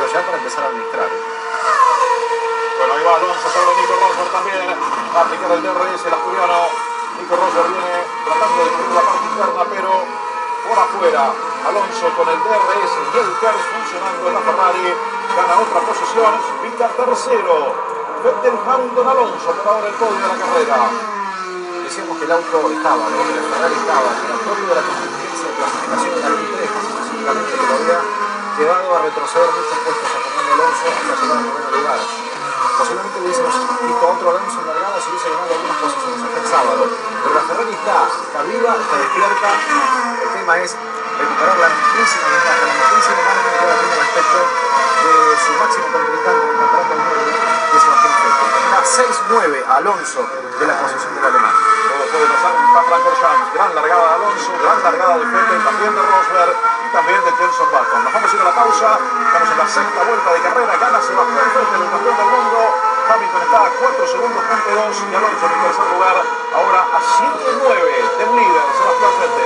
minutos ya para empezar a administrar. Bueno, ahí va Alonso sobre Nico Rosberg también. Va a aplicar el DRS el asturiano. Nico Rosberg viene tratando de cubrir la parte interna, pero por afuera. Alonso con el DRS y el KERS funcionando en la Ferrari. Gana otra posición. Vita tercero. Vettel, Hamilton, Alonso por ahora el podio de la carrera. Decíamos que el auto estaba, ¿no? Que la Ferrari estaba. El propio de la competencia de clasificación de la Q3, específicamente, que lo había llevado a retroceder muchos puestos a Fernando Alonso hasta llegar al noveno lugar. Posiblemente hubiésemos visto a otro Alonso en largada si hubiese ganado algunas posiciones hasta el sábado. Pero la Ferrari está viva, está despierta. El tema es recuperar la mismísima ventaja, la mismísima margen que ahora tiene respecto de su máximo contrincante en el campeonato del mundo, que es Sebastián Vettel. Está 6-9 Alonso de la posición del alemán. Todo puede pasar en Spa-Francorchamps. Gran largada de Alonso, gran largada de Vettel, también de Rosberg y también de Jenson Button. Nos vamos a ir a la pausa. Estamos en la sexta vuelta de carrera. Gana Sebastián Vettel, el campeón del mundo. Hamilton está a 4 segundos, punto 2, y Alonso en el tercer lugar. Ahora a 7-9 del líder, Sebastián Vettel.